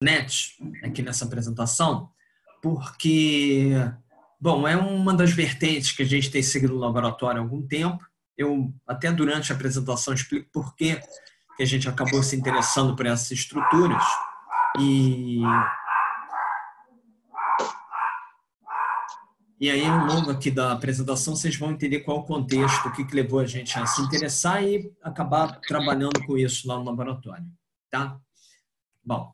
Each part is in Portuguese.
NET aqui nessa apresentação, porque, bom, é uma das vertentes que a gente tem seguido no laboratório há algum tempo. Eu, até durante a apresentação, explico por que a gente acabou se interessando por essas estruturas. E aí, ao longo aqui da apresentação, vocês vão entender qual é o contexto, o que levou a gente a se interessar e acabar trabalhando com isso lá no laboratório. Tá? Bom,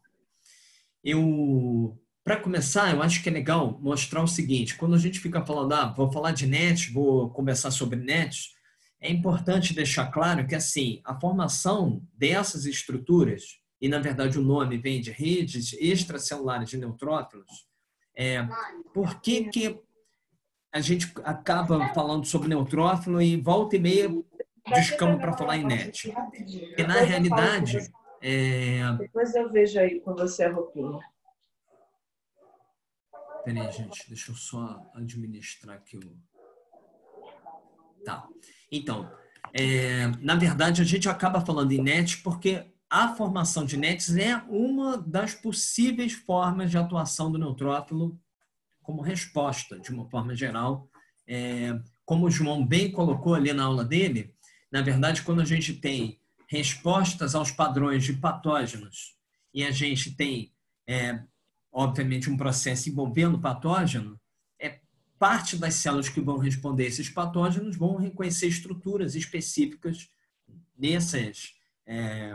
para começar, eu acho que é legal mostrar o seguinte: quando a gente fica falando, vou falar de NET, vou conversar sobre NET, é importante deixar claro que, assim, a formação dessas estruturas, e na verdade o nome vem de redes extracelulares de neutrófilos, por que a gente acaba falando sobre neutrófilo e volta e meia descamba para falar em NET? Porque, na realidade... Depois eu vejo aí com você a roupinha. Peraí, gente, deixa eu só administrar aqui o... Tá. Então, na verdade, a gente acaba falando em NET porque a formação de NETs é uma das possíveis formas de atuação do neutrófilo como resposta, de uma forma geral. Como o João bem colocou ali na aula dele, na verdade, quando a gente tem respostas aos padrões de patógenos e a gente tem, obviamente, um processo envolvendo patógeno, parte das células que vão responder a esses patógenos vão reconhecer estruturas específicas desses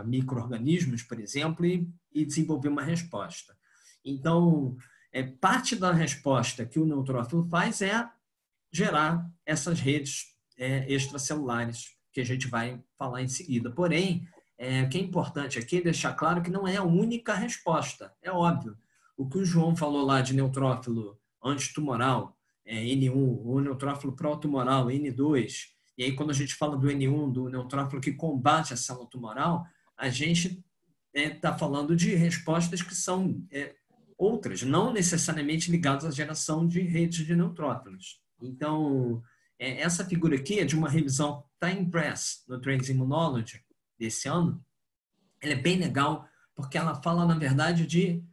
micro-organismos, por exemplo, e desenvolver uma resposta. Então, parte da resposta que o neutrófilo faz é gerar essas redes extracelulares, que a gente vai falar em seguida. Porém, o que é importante aqui é deixar claro que não é a única resposta. É óbvio. O que o João falou lá de neutrófilo antitumoral, N1, o neutrófilo pró-tumoral, N2, e aí quando a gente fala do N1, do neutrófilo que combate a célula tumoral, a gente está falando de respostas que são outras, não necessariamente ligadas à geração de redes de neutrófilos. Então, essa figura aqui é de uma revisão Time Press no Trends Immunology desse ano. Ela é bem legal porque ela fala, na verdade, de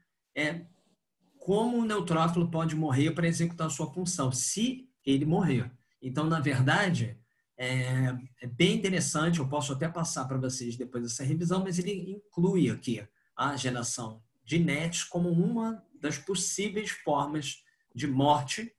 como o neutrófilo pode morrer para executar a sua função, se ele morrer. Então, na verdade, é bem interessante, eu posso até passar para vocês depois dessa revisão, mas ele inclui aqui a geração de NETs como uma das possíveis formas de morte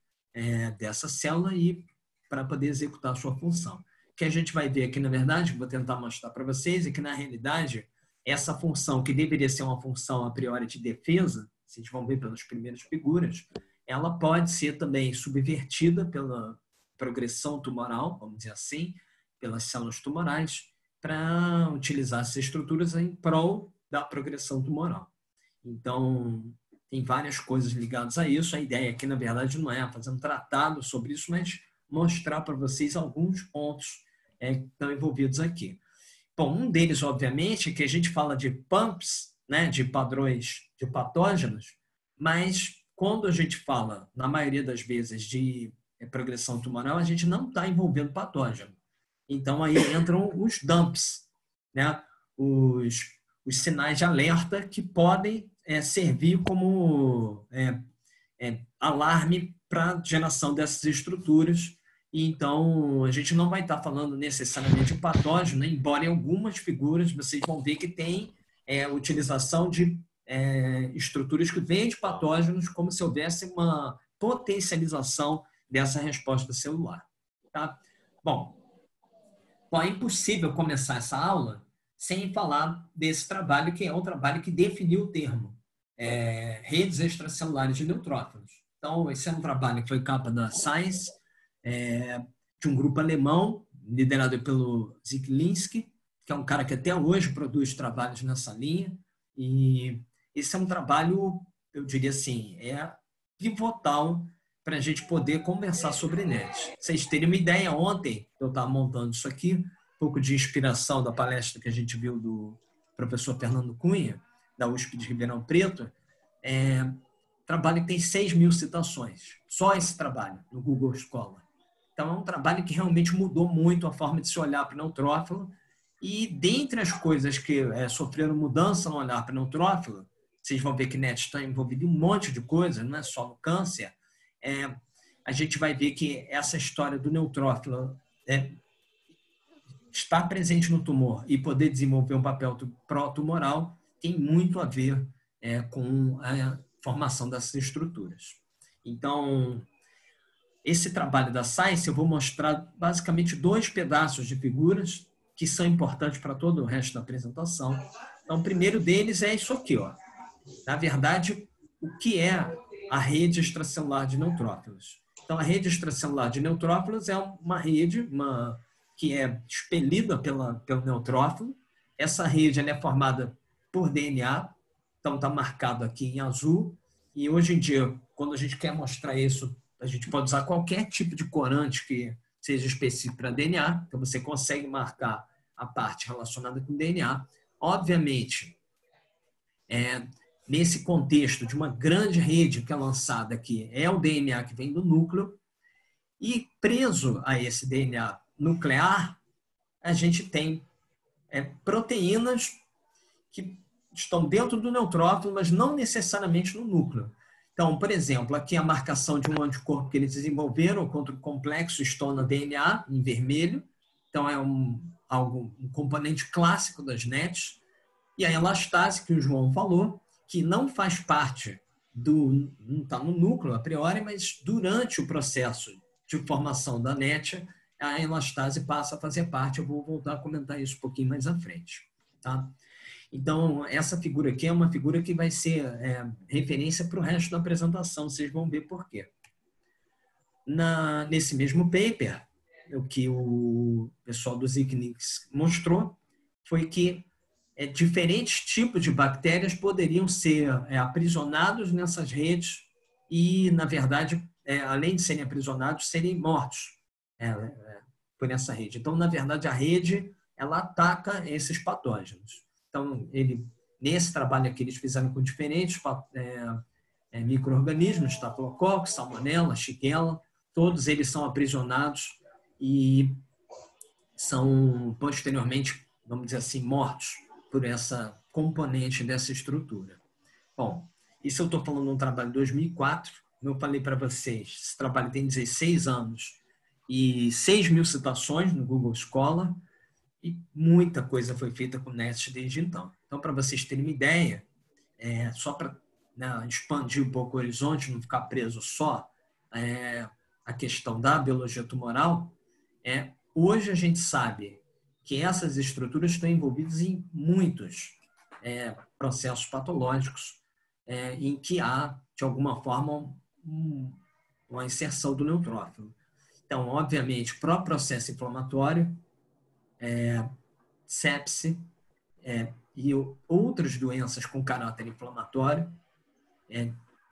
dessa célula e para poder executar a sua função. O que a gente vai ver aqui, na verdade, vou tentar mostrar para vocês, é que, na realidade, essa função, que deveria ser uma função a priori de defesa, vocês vão ver pelas primeiras figuras, ela pode ser também subvertida pela progressão tumoral, vamos dizer assim, pelas células tumorais, para utilizar essas estruturas em prol da progressão tumoral. Então, tem várias coisas ligadas a isso. A ideia aqui, na verdade, não é fazer um tratado sobre isso, mas mostrar para vocês alguns pontos que estão envolvidos aqui. Bom, um deles, obviamente, é que a gente fala de pumps, né, de padrões de patógenos, mas quando a gente fala, na maioria das vezes, de progressão tumoral, a gente não está envolvendo patógeno. Então, aí entram os dumps, né, os sinais de alerta que podem servir como alarme para a geração dessas estruturas. E então, a gente não vai estar falando necessariamente de patógeno, embora em algumas figuras vocês vão ver que tem utilização de estruturas que vêm de patógenos, como se houvesse uma potencialização dessa resposta celular. Tá? Bom, é impossível começar essa aula sem falar desse trabalho, que é um trabalho que definiu o termo, redes extracelulares de neutrófilos. Então, esse é um trabalho que foi capa da Science, de um grupo alemão, liderado pelo Zielinski, que é um cara que até hoje produz trabalhos nessa linha. E esse é um trabalho, eu diria assim, pivotal para a gente poder conversar sobre NET. Vocês terem uma ideia, ontem eu estava montando isso aqui, um pouco de inspiração da palestra que a gente viu do professor Fernando Cunha, da USP de Ribeirão Preto, trabalho que tem 6.000 citações, só esse trabalho, no Google Scholar. Então, é um trabalho que realmente mudou muito a forma de se olhar para o neutrófilo, e dentre as coisas que sofreram mudança no olhar para o neutrófilo, vocês vão ver que NET está envolvido em um monte de coisas, não é só no câncer, a gente vai ver que essa história do neutrófilo estar presente no tumor e poder desenvolver um papel pró-tumoral tem muito a ver com a formação dessas estruturas. Então, esse trabalho da Science, eu vou mostrar basicamente 2 pedaços de figuras que são importantes para todo o resto da apresentação. Então, o primeiro deles é isso aqui, ó. Na verdade, o que é a rede extracelular de neutrófilos? Então, a rede extracelular de neutrófilos é uma rede que é expelida pelo neutrófilo. Essa rede ela é formada por DNA, então está marcado aqui em azul. E hoje em dia, quando a gente quer mostrar isso, a gente pode usar qualquer tipo de corante que seja específico para DNA. Então, você consegue marcar a parte relacionada com DNA. Obviamente, nesse contexto de uma grande rede que é lançada aqui, é o DNA que vem do núcleo. E preso a esse DNA nuclear, a gente tem proteínas que estão dentro do neutrófilo, mas não necessariamente no núcleo. Então, por exemplo, aqui a marcação de um anticorpo que eles desenvolveram contra o complexo histona-DNA, em vermelho. Então, é um componente clássico das NETs. E a elastase, que o João falou, que não faz parte não está no núcleo a priori, mas durante o processo de formação da NET, a elastase passa a fazer parte. Eu vou voltar a comentar isso um pouquinho mais à frente. Tá? Então, essa figura aqui é uma figura que vai ser referência para o resto da apresentação. Vocês vão ver por quê. Nesse mesmo paper, o que o pessoal do Ziknix mostrou foi que diferentes tipos de bactérias poderiam ser aprisionados nessas redes e, na verdade, além de serem aprisionados, serem mortos por essa rede. Então, na verdade, a rede ela ataca esses patógenos. Então, nesse trabalho aqui, eles fizeram com diferentes micro-organismos, Staphylococcus, Salmonella, Shigella, todos eles são aprisionados e são, posteriormente, vamos dizer assim, mortos por essa componente dessa estrutura. Bom, isso eu estou falando de um trabalho de 2004, como eu falei para vocês, esse trabalho tem 16 anos e 6.000 citações no Google Scholar, e muita coisa foi feita com NETs desde então. Então, para vocês terem uma ideia, só para expandir um pouco o horizonte, não ficar preso só a questão da biologia tumoral, hoje a gente sabe que essas estruturas estão envolvidas em muitos processos patológicos em que há, de alguma forma, uma inserção do neutrófilo. Então, obviamente, o próprio processo inflamatório, sepse e outras doenças com caráter inflamatório,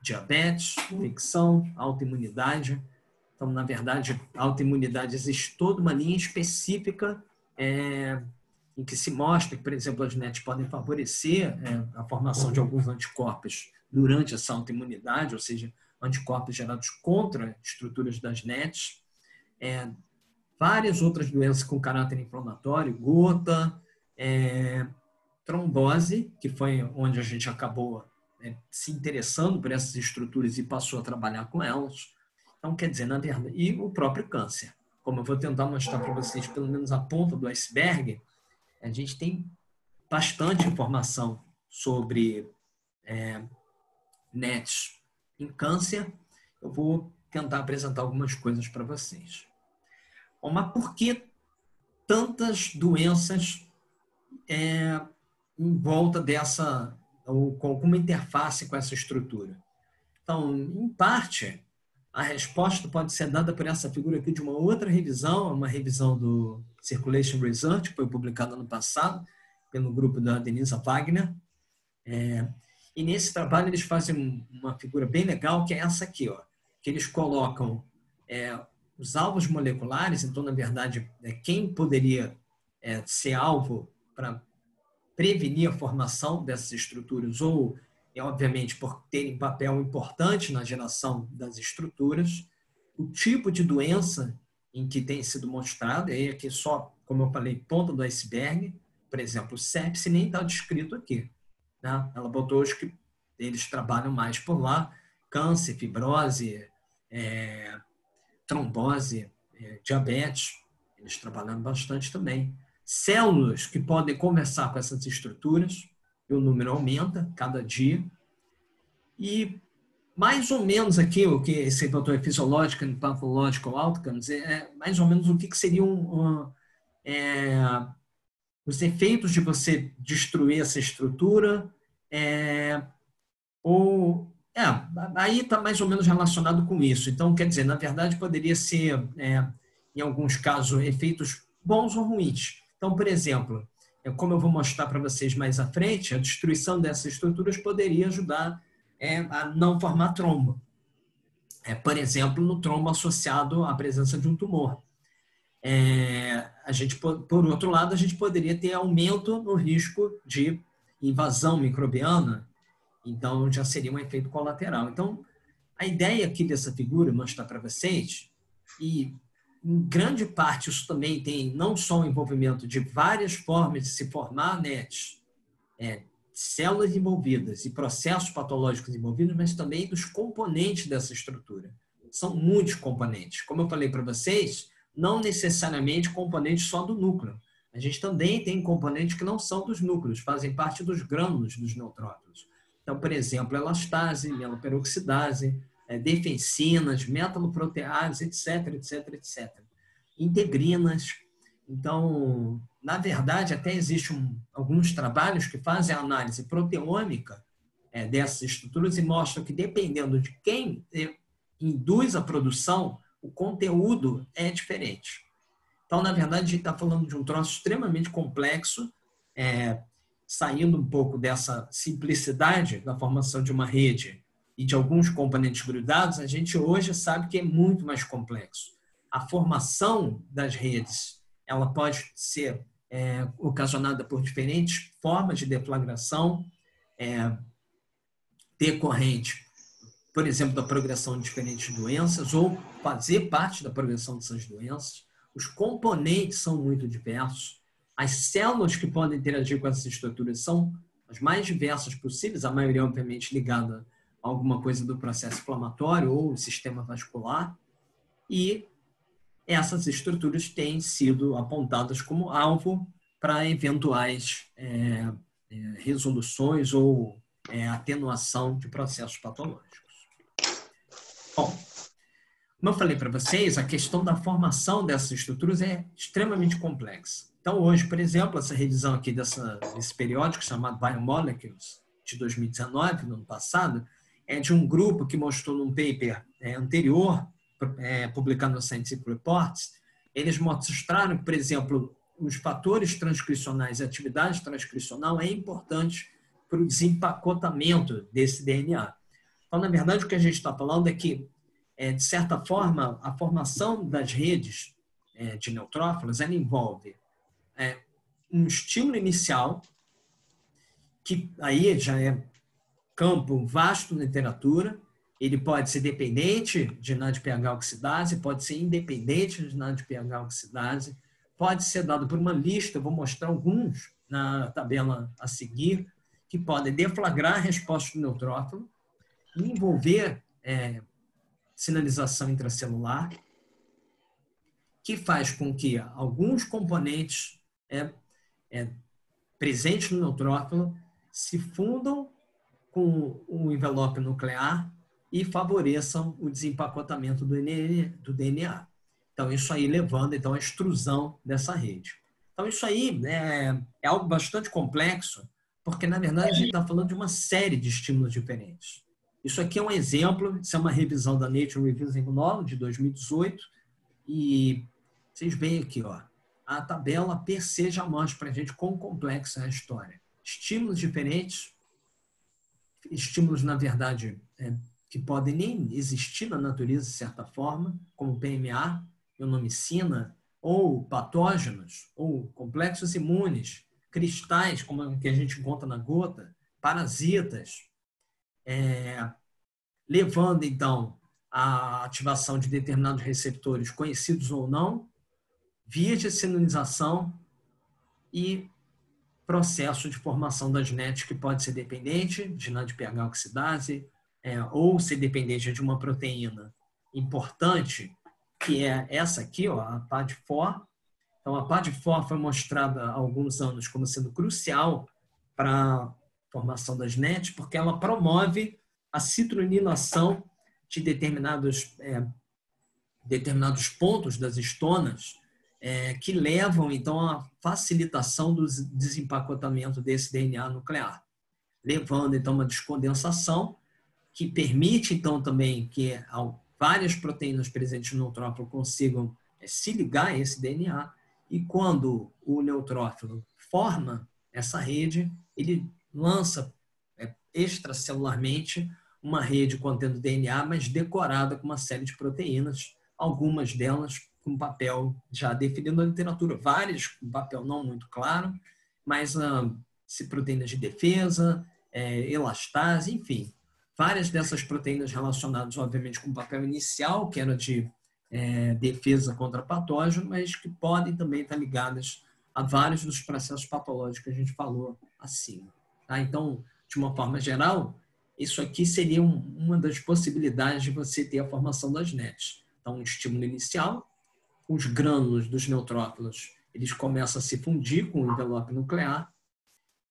diabetes, infecção, autoimunidade. Então, na verdade, a autoimunidade existe toda uma linha específica em que se mostra que, por exemplo, as NETs podem favorecer a formação de alguns anticorpos durante essa autoimunidade, ou seja, anticorpos gerados contra estruturas das NETs. Várias outras doenças com caráter inflamatório, gota, trombose, que foi onde a gente acabou se interessando por essas estruturas e passou a trabalhar com elas. Então, quer dizer, na verdade, e o próprio câncer. Como eu vou tentar mostrar para vocês pelo menos a ponta do iceberg, a gente tem bastante informação sobre NETs em câncer. Eu vou tentar apresentar algumas coisas para vocês. Bom, mas por que tantas doenças em volta dessa, ou com alguma interface com essa estrutura? Então, em parte, a resposta pode ser dada por essa figura aqui de uma outra revisão, uma revisão do Circulation Research, que foi publicada ano passado pelo grupo da Denisa Wagner. E nesse trabalho eles fazem uma figura bem legal, que é essa aqui, ó, que eles colocam os alvos moleculares. Então, na verdade, quem poderia ser alvo para prevenir a formação dessas estruturas ou, obviamente, por terem papel importante na geração das estruturas, o tipo de doença em que tem sido mostrado, e aqui só, como eu falei, ponta do iceberg. Por exemplo, o sepse nem está descrito aqui. Né? Ela botou, acho que, eles trabalham mais por lá. Câncer, fibrose, trombose, diabetes, eles trabalham bastante também. Células que podem conversar com essas estruturas, e o número aumenta cada dia. E mais ou menos aqui, o que esse doutor Physiological and Pathological Outcomes, mais ou menos o que seriam os efeitos de você destruir essa estrutura, aí está mais ou menos relacionado com isso. Então, quer dizer, na verdade, poderia ser, em alguns casos, efeitos bons ou ruins. Então, por exemplo, como eu vou mostrar para vocês mais à frente, a destruição dessas estruturas poderia ajudar a não formar trombo. Por exemplo, no trombo associado à presença de um tumor. Por outro lado, a gente poderia ter aumento no risco de invasão microbiana, então já seria um efeito colateral. Então, a ideia aqui dessa figura, mostrar para vocês, e em grande parte isso também tem não só o envolvimento de várias formas de se formar NETs, células envolvidas e processos patológicos envolvidos, mas também dos componentes dessa estrutura. São muitos componentes. Como eu falei para vocês, não necessariamente componentes só do núcleo. A gente também tem componentes que não são dos núcleos, fazem parte dos grânulos dos neutrófilos. Então, por exemplo, elastase, mieloperoxidase, defensinas, metaloprotease, etc, etc, etc. Integrinas. Então, na verdade, até existem alguns trabalhos que fazem a análise proteômica dessas estruturas e mostram que, dependendo de quem induz a produção, o conteúdo é diferente. Então, na verdade, a gente está falando de um troço extremamente complexo, saindo um pouco dessa simplicidade da formação de uma rede e de alguns componentes grudados, a gente hoje sabe que é muito mais complexo. A formação das redes, ela pode ser ocasionada por diferentes formas de deflagração decorrente, por exemplo, da progressão de diferentes doenças ou fazer parte da progressão dessas doenças. Os componentes são muito diversos. As células que podem interagir com essas estruturas são as mais diversas possíveis, a maioria, obviamente, ligada a alguma coisa do processo inflamatório ou sistema vascular. E essas estruturas têm sido apontadas como alvo para eventuais resoluções ou atenuação de processos patológicos. Bom, como eu falei para vocês, a questão da formação dessas estruturas é extremamente complexa. Então, hoje, por exemplo, essa revisão aqui desse periódico chamado Biomolecules, de 2019, no ano passado, é de um grupo que mostrou num paper anterior, publicado no Scientific Reports. Eles mostraram que, por exemplo, os fatores transcricionais e a atividade transcricional é importante para o desempacotamento desse DNA. Então, na verdade, o que a gente está falando é que, de certa forma, a formação das redes de neutrófilos, ela envolve um estímulo inicial, que aí já é campo vasto na literatura. Ele pode ser dependente de NADPH oxidase, pode ser independente de NADPH oxidase, pode ser dado por uma lista, eu vou mostrar alguns na tabela a seguir, que podem deflagrar a resposta do neutrófilo, envolver sinalização intracelular, que faz com que alguns componentes presentes no neutrófilo se fundam com o envelope nuclear e favoreçam o desempacotamento do DNA. Então, isso aí levando então, à extrusão dessa rede. Então, isso aí é algo bastante complexo, porque, na verdade, a gente está falando de uma série de estímulos diferentes. Isso aqui é um exemplo, isso é uma revisão da Nature Reviews Immunology, de 2018, e vocês veem aqui, ó, a tabela per se já mostra para a gente quão complexa é a história. Estímulos diferentes, estímulos, na verdade, que podem nem existir na natureza, de certa forma, como PMA, ionomicina, ou patógenos, ou complexos imunes, cristais, como o que a gente encontra na gota, parasitas, levando, então, à ativação de determinados receptores, conhecidos ou não, vias de sinalização e processo de formação das NETs que pode ser dependente de NADPH oxidase, ou ser dependente de uma proteína importante, que é essa aqui, ó, a PAD4. Então, a PAD4 foi mostrada há alguns anos como sendo crucial para a formação das NETs, porque ela promove a citrulinação de determinados pontos das histonas, que levam, então, à facilitação do desempacotamento desse DNA nuclear, levando, então, a uma descondensação que permite, então, também que várias proteínas presentes no neutrófilo consigam se ligar a esse DNA, e quando o neutrófilo forma essa rede, ele lança extracelularmente uma rede contendo DNA, mas decorada com uma série de proteínas, algumas delas com papel já definido na literatura, várias com papel não muito claro, mas proteínas de defesa, elastase, enfim. Várias dessas proteínas relacionadas, obviamente, com o papel inicial, que era de defesa contra patógeno, mas que podem também estar ligadas a vários dos processos patológicos que a gente falou acima. Tá? Então, de uma forma geral, isso aqui seria uma das possibilidades de você ter a formação das NETs. Então, um estímulo inicial, os grânulos dos neutrófilos, eles começam a se fundir com o envelope nuclear.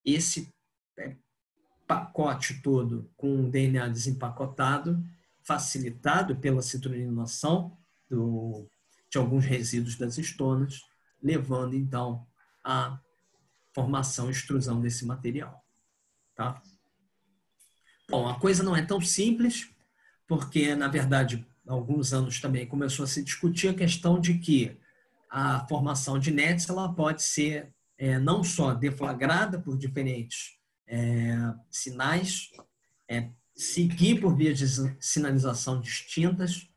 Esse pacote todo com o DNA desempacotado, facilitado pela citrulinação de alguns resíduos das histonas, levando, então, à formação e extrusão desse material. Tá? Bom, a coisa não é tão simples, porque, na verdade, há alguns anos também começou a se discutir a questão de que a formação de NETs ela pode ser não só deflagrada por diferentes sinais, seguir por vias de sinalização distintas,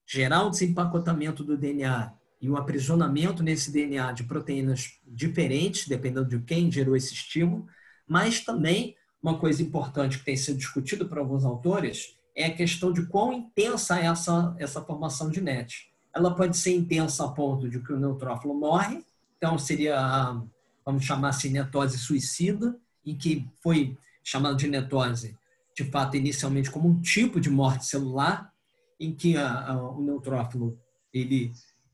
gerar o desempacotamento do DNA e o aprisionamento nesse DNA de proteínas diferentes, dependendo de quem gerou esse estímulo, mas também uma coisa importante que tem sido discutida por alguns autores é a questão de quão intensa é essa formação de NET. Ela pode ser intensa a ponto de que o neutrófilo morre, então seria, vamos chamar assim, netose suicida, em que foi chamado de netose, de fato, inicialmente como um tipo de morte celular, em que o neutrófilo ele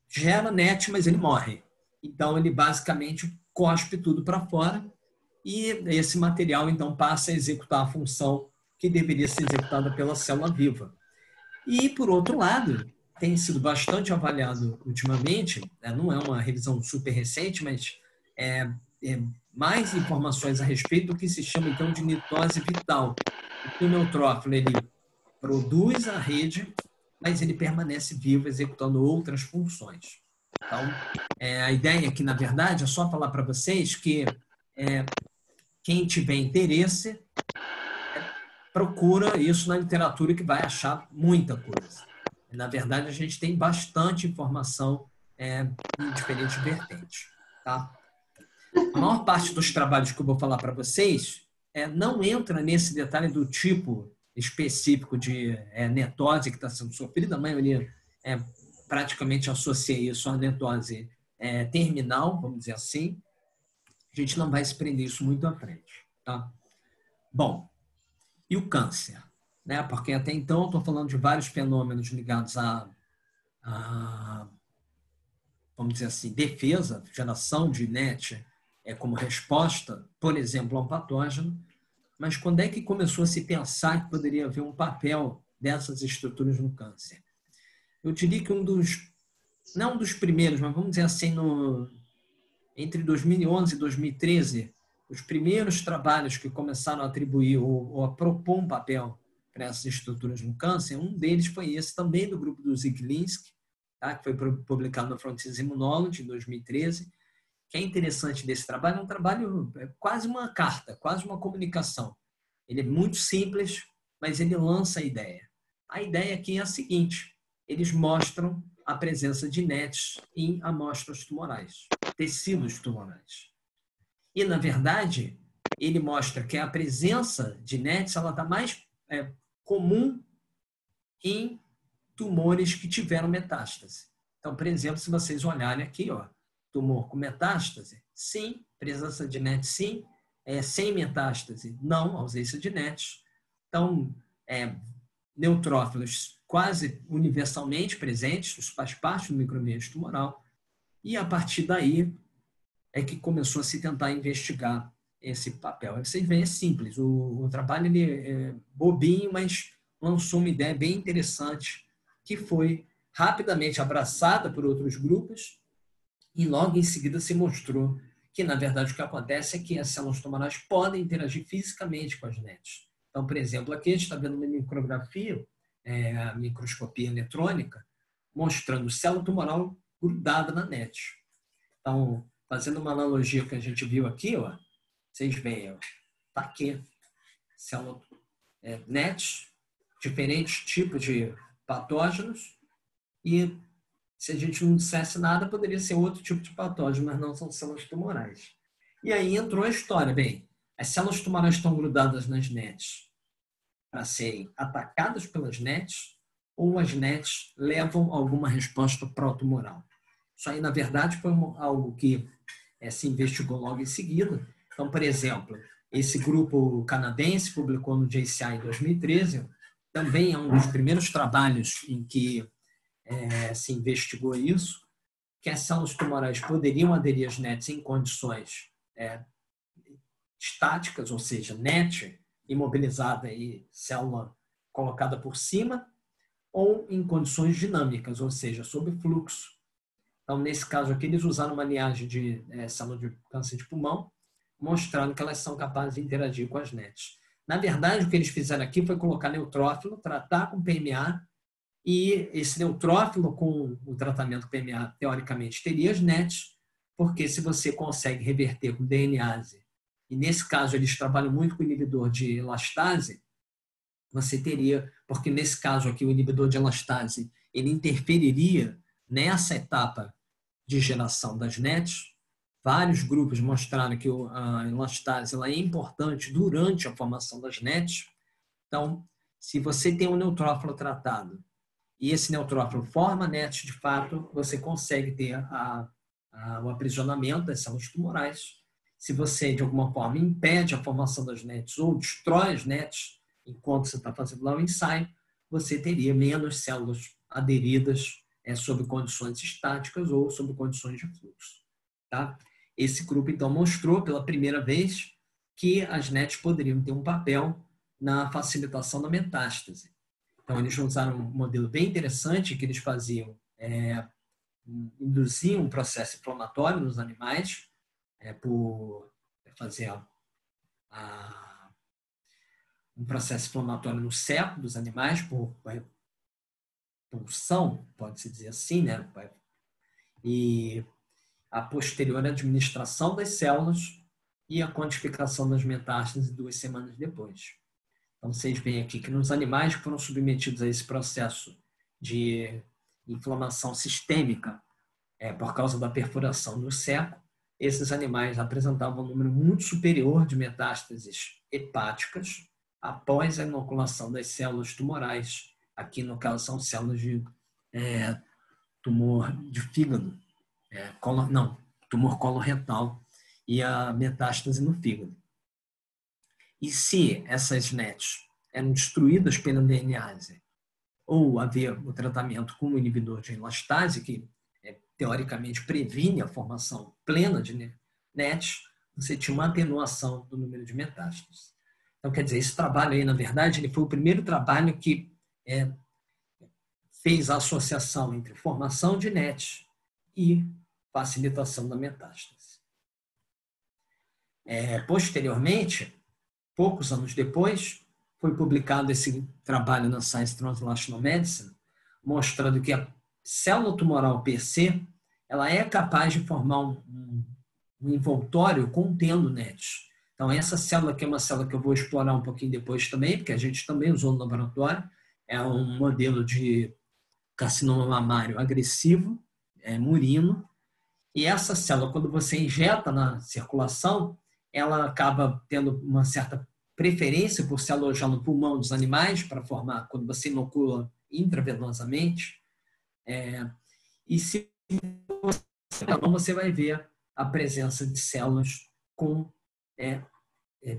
gera NET, mas ele morre. Então, ele basicamente cospe tudo para fora e esse material, então, passa a executar a função que deveria ser executada pela célula viva. E, por outro lado, tem sido bastante avaliado ultimamente, não é uma revisão super recente, mas mais informações a respeito do que se chama, então, de mitose vital. O neutrófilo, ele produz a rede, mas ele permanece vivo, executando outras funções. Então, a ideia aqui, na verdade, é só falar para vocês que quem tiver interesse procura isso na literatura que vai achar muita coisa. Na verdade, a gente tem bastante informação em diferentes vertentes. Tá? A maior parte dos trabalhos que eu vou falar para vocês não entra nesse detalhe do tipo específico de netose que está sendo sofrida. A maioria praticamente associa isso à netose terminal, vamos dizer assim. A gente não vai se prender isso muito à frente. Tá? Bom, e o câncer? Né? Porque até então eu estou falando de vários fenômenos ligados a, vamos dizer assim, defesa, geração de NET como resposta, por exemplo, a um patógeno. Mas quando é que começou a se pensar que poderia haver um papel dessas estruturas no câncer? Eu diria que não um dos primeiros, mas vamos dizer assim, entre 2011 e 2013, os primeiros trabalhos que começaram a atribuir ou a propor um papel para essas estruturas no câncer, um deles foi esse também do grupo do Ziglinski, tá? Que foi publicado no Frontiers Immunology em 2013. O que é interessante desse trabalho é um trabalho quase uma carta, quase uma comunicação. Ele é muito simples, mas ele lança a ideia. A ideia aqui é a seguinte: eles mostram a presença de NETs em amostras tumorais, tecidos tumorais. E, na verdade, ele mostra que a presença de NETs está mais comum em tumores que tiveram metástase. Então, por exemplo, se vocês olharem aqui, tumor com metástase? Sim. Presença de NET, sim. Sem metástase? Não, ausência de NET. Então, neutrófilos quase universalmente presentes, isso faz parte do microambiente tumoral, e a partir daí é que começou a se tentar investigar esse papel. Aí vocês veem, é simples, o trabalho ele é bobinho, mas lançou uma ideia bem interessante, que foi rapidamente abraçada por outros grupos, e logo em seguida se mostrou que, na verdade, o que acontece é que as células tumorais podem interagir fisicamente com as NETs. Então, por exemplo, aqui a gente está vendo uma micrografia, a microscopia eletrônica, mostrando célula tumoral grudada na NET. Então, fazendo uma analogia que a gente viu aqui, ó, vocês veem, está aqui, célula NET, diferentes tipos de patógenos, e se a gente não dissesse nada, poderia ser outro tipo de patógeno, mas não são células tumorais. E aí entrou a história, bem, as células tumorais estão grudadas nas NETs para serem atacadas pelas NETs, ou as NETs levam a alguma resposta pró-tumoral. Isso aí, na verdade, foi algo que se investigou logo em seguida. Então, por exemplo, esse grupo canadense publicou no JCI em 2013, também é um dos primeiros trabalhos em que se investigou isso, que as células tumorais poderiam aderir às NETs em condições estáticas, ou seja, NET imobilizada e célula colocada por cima, ou em condições dinâmicas, ou seja, sob fluxo. Então, nesse caso aqui, eles usaram uma linhagem de célula de câncer de pulmão, mostrando que elas são capazes de interagir com as NETs. Na verdade, o que eles fizeram aqui foi colocar neutrófilo, tratar com PMA, e esse neutrófilo, com o tratamento PMA, teoricamente, teria as NETs, porque se você consegue reverter com DNase, e nesse caso eles trabalham muito com o inibidor de elastase, você teria, porque nesse caso aqui o inibidor de elastase, ele interferiria nessa etapa de geração das NETs. Vários grupos mostraram que a elastase ela é importante durante a formação das NETs. Então, se você tem um neutrófilo tratado e esse neutrófilo forma NETs de fato, você consegue ter o aprisionamento das células tumorais. Se você, de alguma forma, impede a formação das NETs ou destrói as NETs enquanto você está fazendo lá o ensaio, você teria menos células aderidas sob condições estáticas ou sob condições de fluxo. Tá? Esse grupo, então, mostrou pela primeira vez que as NETs poderiam ter um papel na facilitação da metástase. Então, eles usaram um modelo bem interessante que eles faziam, induziam um processo inflamatório nos animais por fazer um processo inflamatório no seco dos animais por pulsão, pode-se dizer assim, né? E a posterior administração das células e a quantificação das metástases 2 semanas depois. Então, vocês veem aqui que nos animais que foram submetidos a esse processo de inflamação sistêmica por causa da perfuração no seco, esses animais apresentavam um número muito superior de metástases hepáticas após a inoculação das células tumorais. Aqui, no caso, são células de tumor de fígado, tumor coloretal e a metástase no fígado. E se essas NETs eram destruídas pela DNase ou haver o tratamento com o inibidor de elastase, que teoricamente previne a formação plena de NETs, você tinha uma atenuação do número de metástases. Então, quer dizer, esse trabalho aí, na verdade, ele foi o primeiro trabalho que fez a associação entre formação de NETs e facilitação da metástase. Posteriormente, poucos anos depois, foi publicado esse trabalho na Science Translational Medicine, mostrando que a célula tumoral PC ela é capaz de formar um envoltório contendo NETs. Então, essa célula aqui é uma célula que eu vou explorar um pouquinho depois também, porque a gente também usou no laboratório. É um modelo de carcinoma mamário agressivo, murino. E essa célula, quando você injeta na circulação, ela acaba tendo uma certa preferência por se alojar no pulmão dos animais para formar, quando você inocula intravenosamente. E se então você vai ver a presença de células com,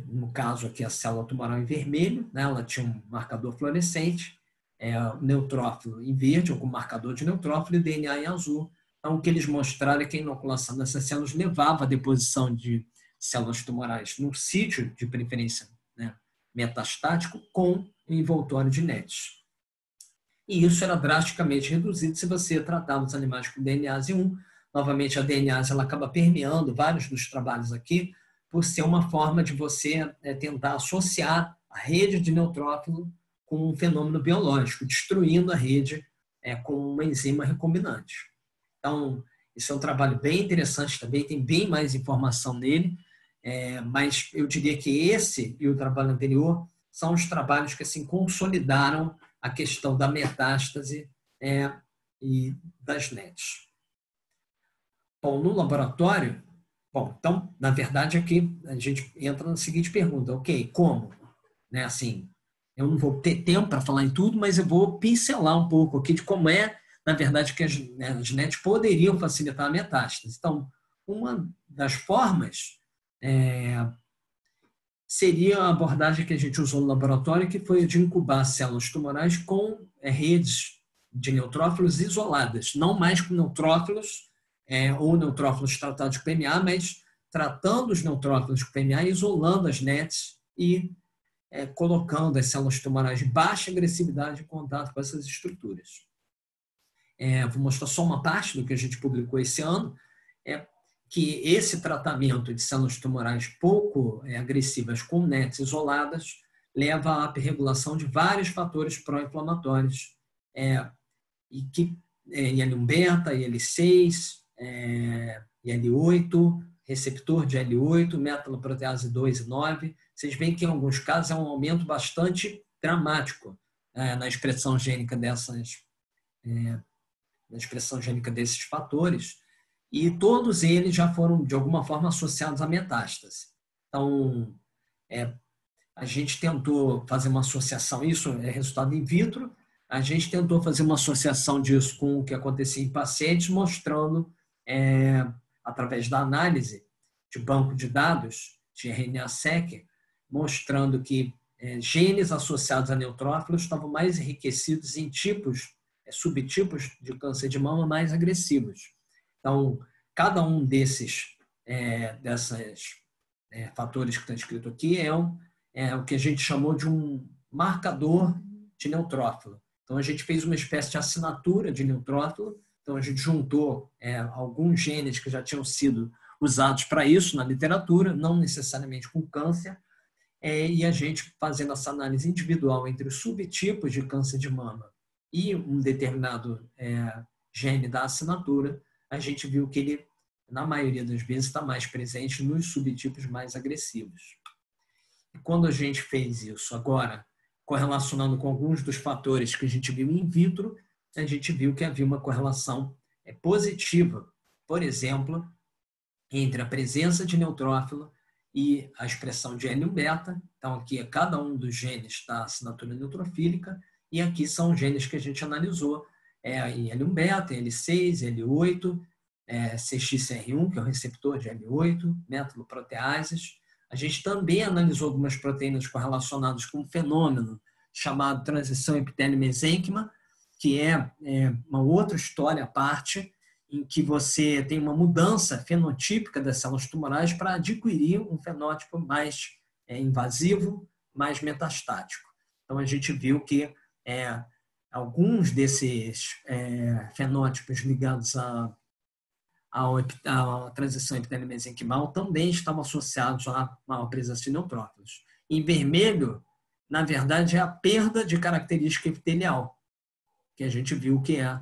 no caso aqui, a célula tumoral em vermelho, né? Ela tinha um marcador fluorescente, neutrófilo em verde, ou com marcador de neutrófilo, e DNA em azul. Então, o que eles mostraram é que a inoculação dessas células levava à deposição de células tumorais num sítio de preferência, né, metastático com envoltório de NETs. E isso era drasticamente reduzido se você tratava os animais com DNase 1. Novamente, a DNase ela acaba permeando vários dos trabalhos aqui, por ser uma forma de você tentar associar a rede de neutrófilo com um fenômeno biológico, destruindo a rede com uma enzima recombinante. Então, isso é um trabalho bem interessante também, tem bem mais informação nele, mas eu diria que esse e o trabalho anterior são os trabalhos que assim, consolidaram a questão da metástase e das NETs. Bom, no laboratório, então, na verdade, aqui a gente entra na seguinte pergunta, ok, como? Né, assim, eu não vou ter tempo para falar em tudo, mas eu vou pincelar um pouco aqui de como na verdade, que as NETs poderiam facilitar a metástase. Então, uma das formas seria a abordagem que a gente usou no laboratório, que foi de incubar células tumorais com redes de neutrófilos isoladas, não mais com neutrófilos ou neutrófilos tratados com PMA, mas tratando os neutrófilos com PMA, isolando as NETs e colocando as células tumorais de baixa agressividade em contato com essas estruturas. Vou mostrar só uma parte do que a gente publicou esse ano, que esse tratamento de células tumorais pouco agressivas com NETs isoladas leva à regulação de vários fatores pró-inflamatórios, IL-1-beta, IL-6, IL-8, receptor de IL-8, metaloprotease 2 e 9. Vocês veem que em alguns casos é um aumento bastante dramático na expressão gênica desses fatores, e todos eles já foram, de alguma forma, associados à metástase. Então, a gente tentou fazer uma associação, isso é resultado in vitro, a gente tentou fazer uma associação disso com o que acontecia em pacientes, mostrando, através da análise de banco de dados, de RNA-seq, mostrando que genes associados a neutrófilos estavam mais enriquecidos em subtipos de câncer de mama mais agressivos. Então, cada um desses fatores que está escrito aqui é o que a gente chamou de um marcador de neutrófilo. Então, a gente fez uma espécie de assinatura de neutrófilo. Então, a gente juntou alguns genes que já tinham sido usados para isso na literatura, não necessariamente com câncer, e a gente, fazendo essa análise individual entre os subtipos de câncer de mama e um determinado gene da assinatura, a gente viu que ele, na maioria das vezes, está mais presente nos subtipos mais agressivos. E quando a gente fez isso agora, correlacionando com alguns dos fatores que a gente viu in vitro, a gente viu que havia uma correlação positiva, por exemplo, entre a presença de neutrófilo e a expressão de IL-1-beta. Então, aqui cada um dos genes da assinatura neutrofílica, e aqui são os genes que a gente analisou, IL-1-beta, IL-6, IL-8, CXCR1, que é o receptor de IL-8, metaloproteases. A gente também analisou algumas proteínas correlacionadas com um fenômeno chamado transição epitélio-mesênquima, que é uma outra história à parte, em que você tem uma mudança fenotípica das células tumorais para adquirir um fenótipo mais invasivo, mais metastático. Então, a gente viu que alguns desses fenótipos ligados à transição epitélio-mesenquimal também estavam associados à maior presença de neutrófilos. Em vermelho, na verdade, é a perda de característica epitelial, que a gente viu que é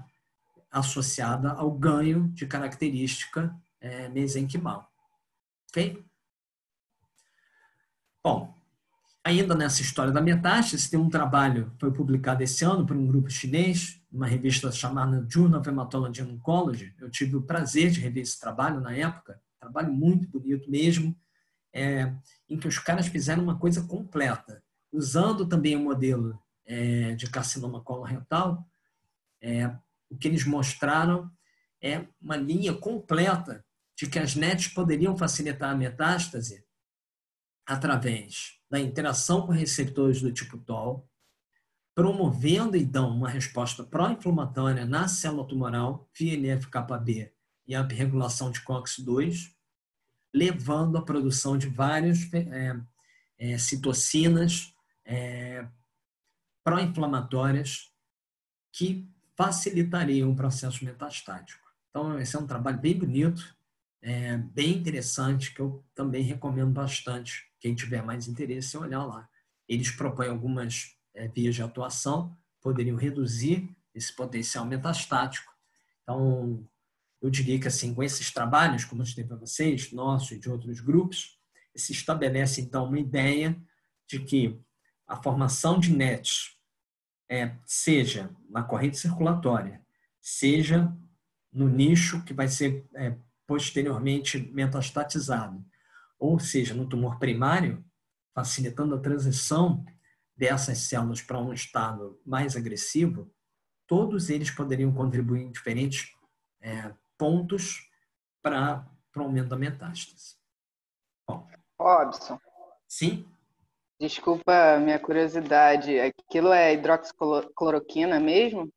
associada ao ganho de característica mesenquimal. Ok? Bom, ainda nessa história da metástase, tem um trabalho que foi publicado esse ano por um grupo chinês, uma revista chamada Journal of Hematology and Oncology. Eu tive o prazer de rever esse trabalho na época, trabalho muito bonito mesmo, em que os caras fizeram uma coisa completa, usando também o modelo de carcinoma coloretal. O que eles mostraram é uma linha completa de que as NETs poderiam facilitar a metástase através da interação com receptores do tipo TOL, promovendo, então, uma resposta pró-inflamatória na célula tumoral via NF-κB e a regulação de COX-2, levando à produção de várias citocinas pró-inflamatórias que facilitariam o processo metastático. Então, esse é um trabalho bem bonito, bem interessante, que eu também recomendo bastante. Quem tiver mais interesse, olhar lá. Eles propõem algumas vias de atuação, poderiam reduzir esse potencial metastático. Então, eu diria que, assim, com esses trabalhos, como eu mostrei para vocês, nosso e de outros grupos, se estabelece, então, uma ideia de que a formação de NETs, seja na corrente circulatória, seja no nicho que vai ser posteriormente metastatizado, ou seja, no tumor primário, facilitando a transição dessas células para um estado mais agressivo, todos eles poderiam contribuir em diferentes pontos para o aumento da metástase. Bom, Robson. Sim? Desculpa a minha curiosidade. Aquilo é hidroxicloroquina mesmo?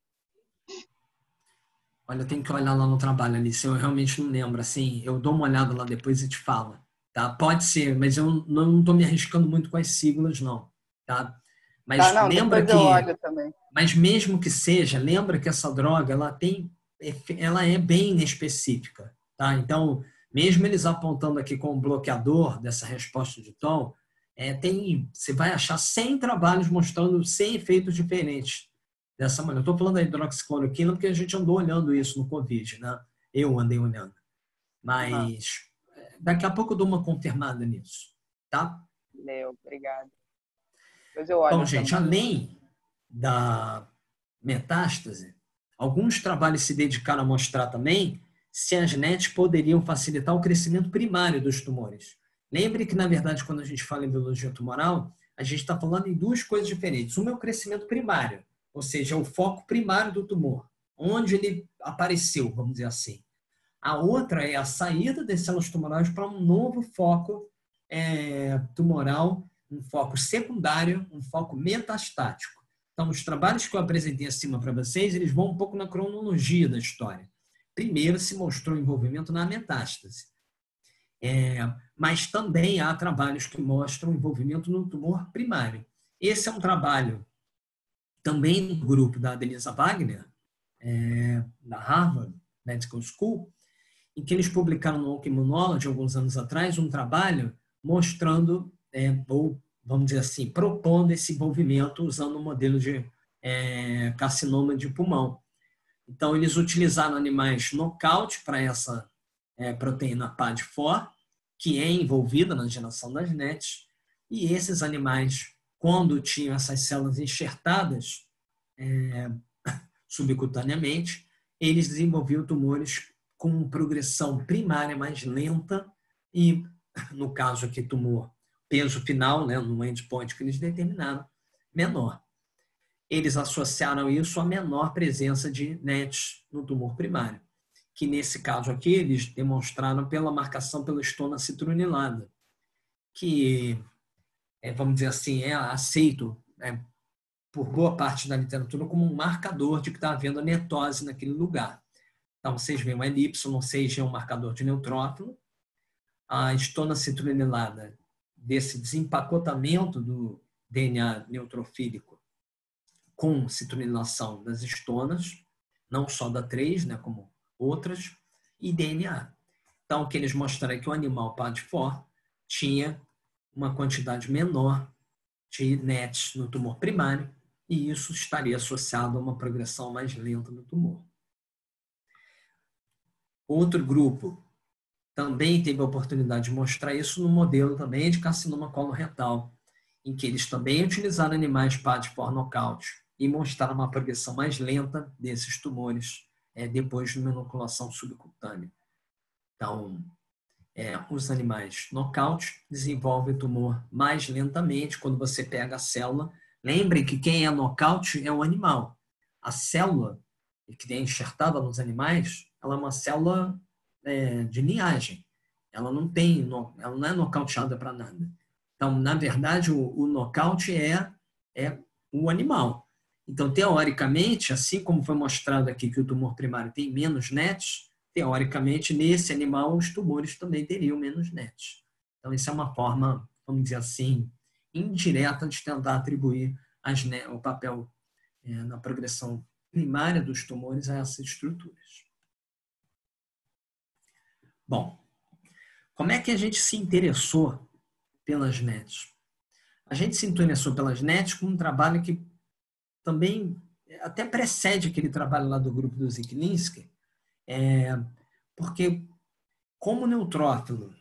Olha, eu tenho que olhar lá no trabalho, Alice. Eu realmente não lembro. Assim, eu dou uma olhada lá depois e te falo. Tá? Pode ser, mas eu não estou me arriscando muito com as siglas, não. Tá? Mas não, lembra depois que... eu olho também. Mas mesmo que seja, lembra que essa droga ela é bem específica. Tá? Então, mesmo eles apontando aqui como bloqueador dessa resposta de TOL, você vai achar 100 trabalhos mostrando 100 efeitos diferentes dessa maneira. Eu estou falando da hidroxicloroquina porque a gente andou olhando isso no Covid, né? Eu andei olhando. Mas daqui a pouco eu dou uma confirmada nisso, tá? Obrigado. Depois eu olho. Então, gente, além da metástase, alguns trabalhos se dedicaram a mostrar também se as NETs poderiam facilitar o crescimento primário dos tumores. Lembre que, na verdade, quando a gente fala em biologia tumoral, a gente está falando em duas coisas diferentes. Uma é o crescimento primário, ou seja, o foco primário do tumor, onde ele apareceu, vamos dizer assim. A outra é a saída das células tumorais para um novo foco tumoral, um foco secundário, um foco metastático. Então, os trabalhos que eu apresentei acima para vocês, eles vão um pouco na cronologia da história. Primeiro, se mostrou envolvimento na metástase. Mas também há trabalhos que mostram envolvimento no tumor primário. Esse é um trabalho também do grupo da Adelisa Wagner, da Harvard Medical School, em que eles publicaram no Oncoimmunology, alguns anos atrás, um trabalho mostrando, ou vamos dizer assim, propondo esse envolvimento usando um modelo de carcinoma de pulmão. Então, eles utilizaram animais knockout para essa proteína PAD4, que é envolvida na geração das NETs, e esses animais, quando tinham essas células enxertadas subcutaneamente, eles desenvolviam tumores com progressão primária mais lenta e, no caso aqui, tumor peso final, né, no endpoint que eles determinaram, menor. Eles associaram isso à menor presença de NETs no tumor primário, que nesse caso aqui eles demonstraram pela marcação pela estona citronilada, que, vamos dizer assim, é aceito por boa parte da literatura como um marcador de que está havendo netose naquele lugar. Então, vocês veem uma elipse, ou seja, é um marcador de neutrófilo. A estona citronilada, desse desempacotamento do DNA neutrofílico com citronilação das estonas, não só da 3, né, como outras, e DNA. Então, o que eles mostraram é que o animal PAD4 tinha uma quantidade menor de NETs no tumor primário, e isso estaria associado a uma progressão mais lenta do tumor. Outro grupo também teve a oportunidade de mostrar isso no modelo também de carcinoma coloretal, em que eles também utilizaram animais PAD4 knockout e mostraram uma progressão mais lenta desses tumores depois de uma inoculação subcutânea. Então, os animais knockout desenvolvem o tumor mais lentamente quando você pega a célula. Lembre que quem é knockout é o animal. A célula que é enxertada nos animais, ela é uma célula de linhagem. Ela não é nocauteada para nada. Então, na verdade, o nocaute é o animal. Então, teoricamente, assim como foi mostrado aqui que o tumor primário tem menos NETs, teoricamente, nesse animal, os tumores também teriam menos NETs. Então, isso é uma forma, vamos dizer assim, indireta de tentar atribuir o papel na progressão primária dos tumores a essas estruturas. Bom, como é que a gente se interessou pelas NETs? A gente se interessou pelas NETs com um trabalho que também até precede aquele trabalho lá do grupo do Ziklinski, porque como o neutrófilo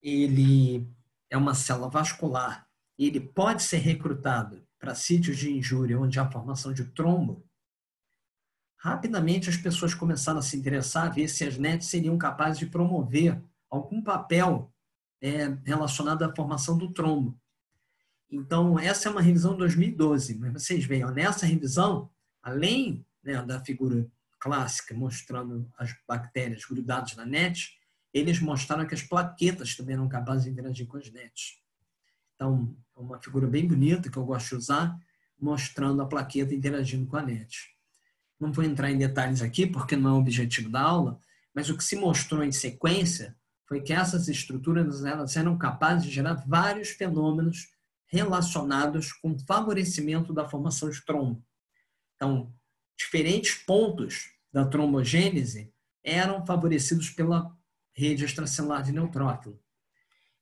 ele é uma célula vascular e ele pode ser recrutado para sítios de injúria onde há formação de trombo, rapidamente as pessoas começaram a se interessar, a ver se as NETs seriam capazes de promover algum papel relacionado à formação do trombo. Então, essa é uma revisão de 2012, mas vocês veem, nessa revisão, além da figura clássica mostrando as bactérias grudadas na NET, eles mostraram que as plaquetas também eram capazes de interagir com as NETs. Então, é uma figura bem bonita que eu gosto de usar, mostrando a plaqueta interagindo com a NET. Não vou entrar em detalhes aqui, porque não é o objetivo da aula, mas o que se mostrou em sequência foi que essas estruturas elas eram capazes de gerar vários fenômenos relacionados com favorecimento da formação de trombo. Então, diferentes pontos da trombogênese eram favorecidos pela rede extracelular de neutrófilo.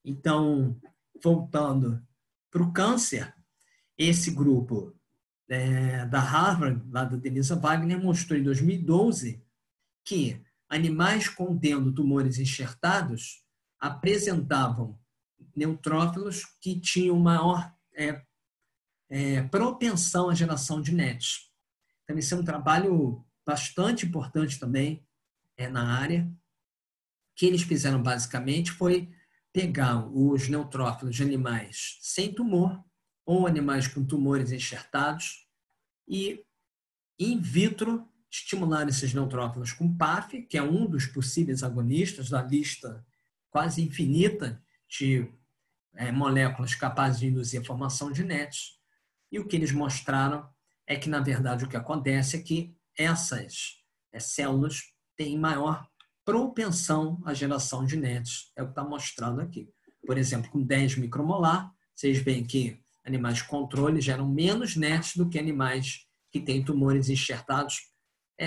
Então, voltando para o câncer, esse grupo da Harvard, lá da Denisa Wagner, mostrou em 2012 que animais contendo tumores enxertados apresentavam neutrófilos que tinham maior propensão à geração de NETs. Então, esse é um trabalho bastante importante também na área. O que eles fizeram basicamente foi pegar os neutrófilos de animais sem tumor ou animais com tumores enxertados e, in vitro, estimular esses neutrófilos com PAF, que é um dos possíveis agonistas da lista quase infinita de moléculas capazes de induzir a formação de NETs. E o que eles mostraram é que, na verdade, o que acontece é que essas células têm maior propensão à geração de NETs. É o que está mostrado aqui. Por exemplo, com 10 micromolar, vocês veem que animais controle geram menos NETs do que animais que têm tumores enxertados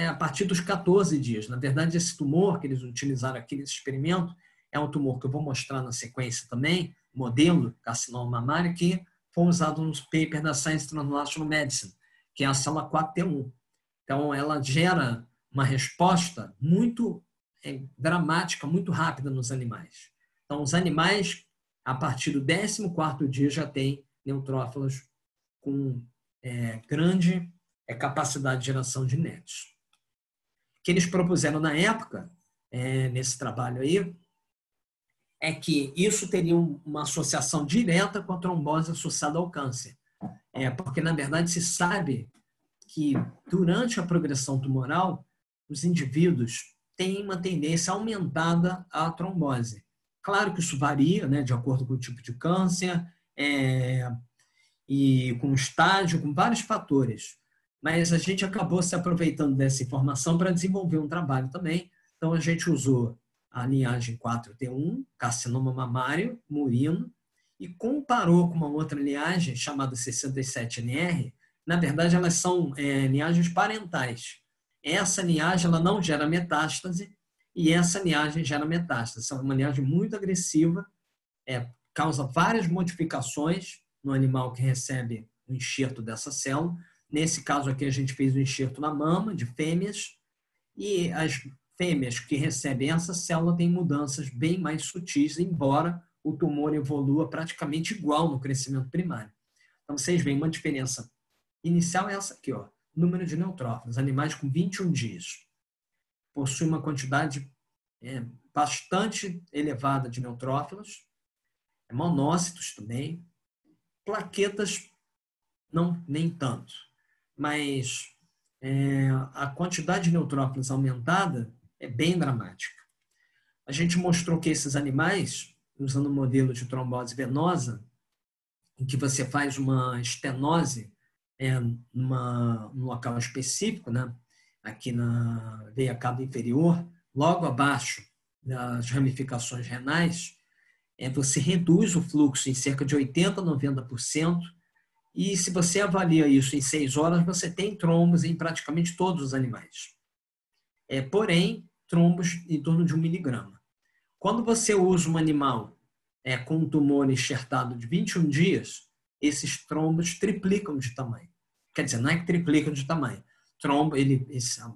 a partir dos 14 dias. Na verdade, esse tumor que eles utilizaram aqui nesse experimento é um tumor que eu vou mostrar na sequência também, modelo carcinoma mamário, que foi usado nos papers da Science Translational Medicine, que é a célula 4T1. Então, ela gera uma resposta muito dramática, muito rápida nos animais. Então, os animais, a partir do 14º dia, já têm neutrófilos com grande capacidade de geração de NETs. O que eles propuseram na época, nesse trabalho aí, é que isso teria uma associação direta com a trombose associada ao câncer. Porque, na verdade, se sabe que durante a progressão tumoral, os indivíduos têm uma tendência aumentada à trombose. Claro que isso varia, de acordo com o tipo de câncer e com o estágio, com vários fatores. Mas a gente acabou se aproveitando dessa informação para desenvolver um trabalho também. Então, a gente usou a linhagem 4T1, carcinoma mamário, murino, e comparou com uma outra linhagem chamada 67NR. Na verdade, elas são linhagens parentais. Essa linhagem ela não gera metástase e essa linhagem gera metástase. É uma linhagem muito agressiva, causa várias modificações no animal que recebe o enxerto dessa célula. Nesse caso aqui, a gente fez o enxerto na mama de fêmeas e as fêmeas que recebem essa célula têm mudanças bem mais sutis, embora o tumor evolua praticamente igual no crescimento primário. Então, vocês veem uma diferença inicial é essa aqui, número de neutrófilos. Animais com 21 dias possuem uma quantidade bastante elevada de neutrófilos, monócitos também, plaquetas não nem tanto, mas a quantidade de neutrófilos aumentada é bem dramática. A gente mostrou que esses animais, usando um modelo de trombose venosa, em que você faz uma estenose num local específico, né? Aqui na veia cava inferior, logo abaixo das ramificações renais, você reduz o fluxo em cerca de 80% a 90%, e se você avalia isso em 6 horas, você tem trombos em praticamente todos os animais. Porém, trombos em torno de 1 miligrama. Quando você usa um animal com um tumor enxertado de 21 dias, esses trombos triplicam de tamanho. Quer dizer, não é que triplicam de tamanho.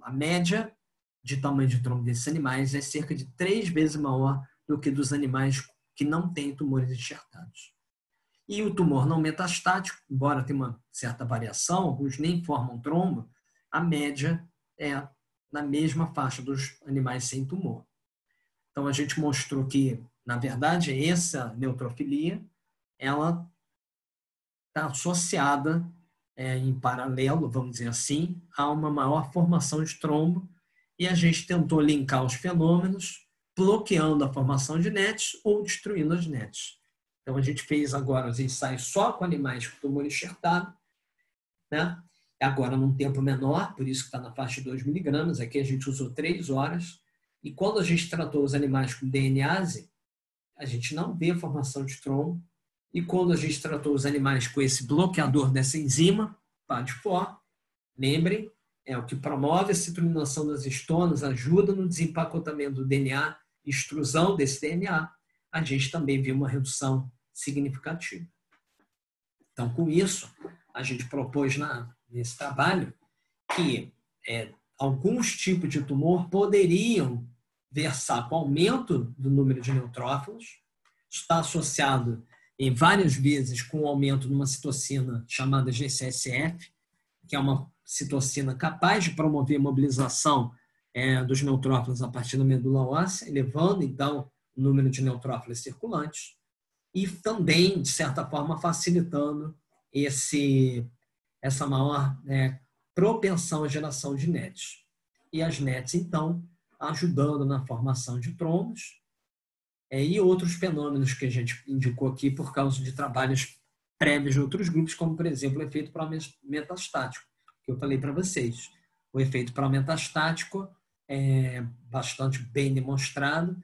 A média de tamanho de trombo desses animais é cerca de 3 vezes maior do que dos animais que não têm tumores enxertados. E o tumor não metastático, embora tenha uma certa variação, alguns nem formam trombo, a média é na mesma faixa dos animais sem tumor. Então, a gente mostrou que, na verdade, essa neutrofilia, ela está associada em paralelo, vamos dizer assim, a uma maior formação de trombo, e a gente tentou linkar os fenômenos bloqueando a formação de NETs ou destruindo as NETs. Então, a gente fez agora os ensaios só com animais com tumor enxertado, né? Agora num tempo menor, por isso que está na faixa de 2 miligramas, aqui a gente usou 3 horas, e quando a gente tratou os animais com DNase, a gente não vê a formação de trombo, e quando a gente tratou os animais com esse bloqueador dessa enzima, PAD4, lembrem, é o que promove a citrulinação das histonas, ajuda no desempacotamento do DNA, extrusão desse DNA, a gente também viu uma redução significativa. Então, com isso, a gente propôs nesse trabalho que alguns tipos de tumor poderiam versar com aumento do número de neutrófilos, está associado em várias vezes com o aumento de uma citocina chamada GCSF, que é uma citocina capaz de promover a mobilização dos neutrófilos a partir da medula óssea, elevando, então, o número de neutrófilos circulantes, e também, de certa forma, facilitando essa maior propensão à geração de NETs. E as NETs, então, ajudando na formação de trombos e outros fenômenos que a gente indicou aqui por causa de trabalhos prévios de outros grupos, como, por exemplo, o efeito pró-metastático, que eu falei para vocês. O efeito pró-metastático é bastante bem demonstrado,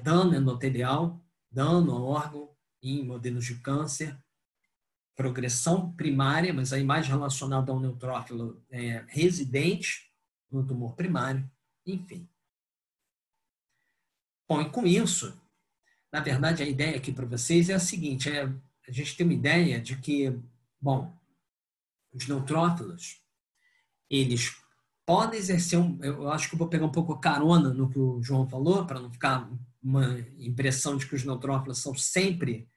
dano endotelial, dano ao órgão em modelos de câncer, progressão primária, mas aí mais relacionada ao neutrófilo residente no tumor primário, enfim. Bom, e com isso, na verdade, a ideia aqui para vocês é a seguinte, a gente tem uma ideia de que, bom, os neutrófilos, eles podem exercer eu acho que eu vou pegar um pouco carona no que o João falou, para não ficar uma impressão de que os neutrófilos são sempre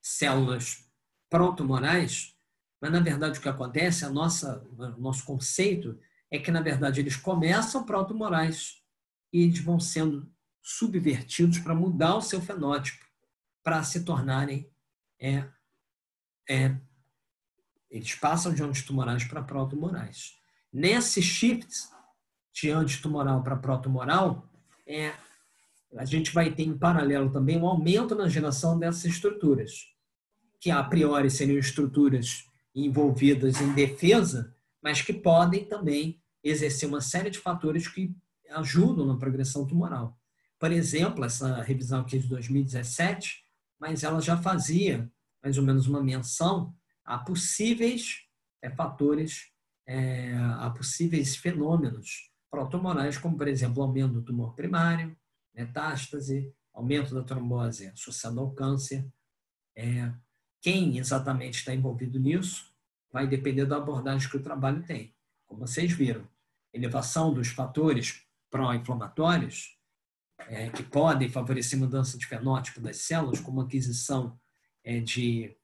células protumorais, mas, na verdade, o que acontece, o nosso conceito é que, na verdade, eles começam protumorais e eles vão sendo subvertidos para mudar o seu fenótipo, para se tornarem eles passam de antitumorais para protumorais. Nesse shift de antitumoral para protumoral, a gente vai ter em paralelo também um aumento na geração dessas estruturas, que a priori seriam estruturas envolvidas em defesa, mas que podem também exercer uma série de fatores que ajudam na progressão tumoral. Por exemplo, essa revisão aqui de 2017, mas ela já fazia mais ou menos uma menção a possíveis fatores, a possíveis fenômenos protumorais, como, por exemplo, aumento do tumor primário, metástase, aumento da trombose associada ao câncer. Quem exatamente está envolvido nisso vai depender da abordagem que o trabalho tem. Como vocês viram, elevação dos fatores pró-inflamatórios, que podem favorecer mudança de fenótipo das células, como aquisição de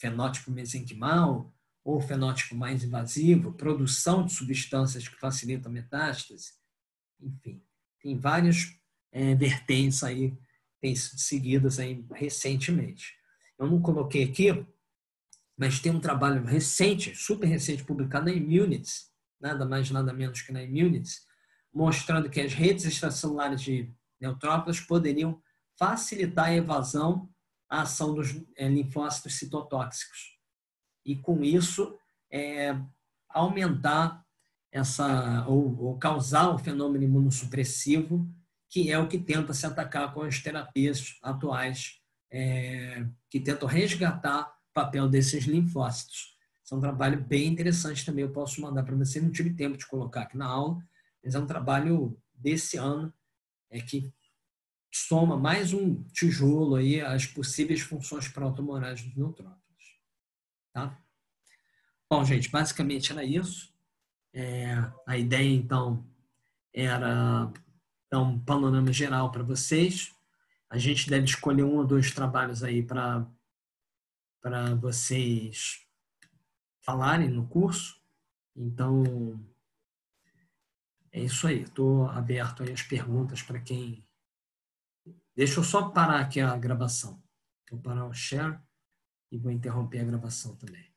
fenótipo mesenquimal ou fenótipo mais invasivo, produção de substâncias que facilitam a metástase, enfim, tem várias vertentes aí que têm sido seguidas aí recentemente. Eu não coloquei aqui, mas tem um trabalho recente, super recente, publicado na Immunities, nada mais, nada menos que na Immunities, mostrando que as redes extracelulares de neutrófilos poderiam facilitar a evasão, a ação dos linfócitos citotóxicos. E, com isso, aumentar ou causar o fenômeno imunossupressivo, que é o que tenta se atacar com as terapias atuais, que tentam resgatar o papel desses linfócitos. Esse é um trabalho bem interessante também, eu posso mandar para você, não tive tempo de colocar aqui na aula, mas é um trabalho desse ano, que soma mais um tijolo aí às possíveis funções protomorais dos neutrófilos. Tá? Bom, gente, basicamente era isso. A ideia, então, era dar um panorama geral para vocês. A gente deve escolher 1 ou 2 trabalhos aí para vocês falarem no curso. Então, é isso aí. Estou aberto aí às perguntas para quem... Deixa eu só parar aqui a gravação. Vou parar o share e vou interromper a gravação também.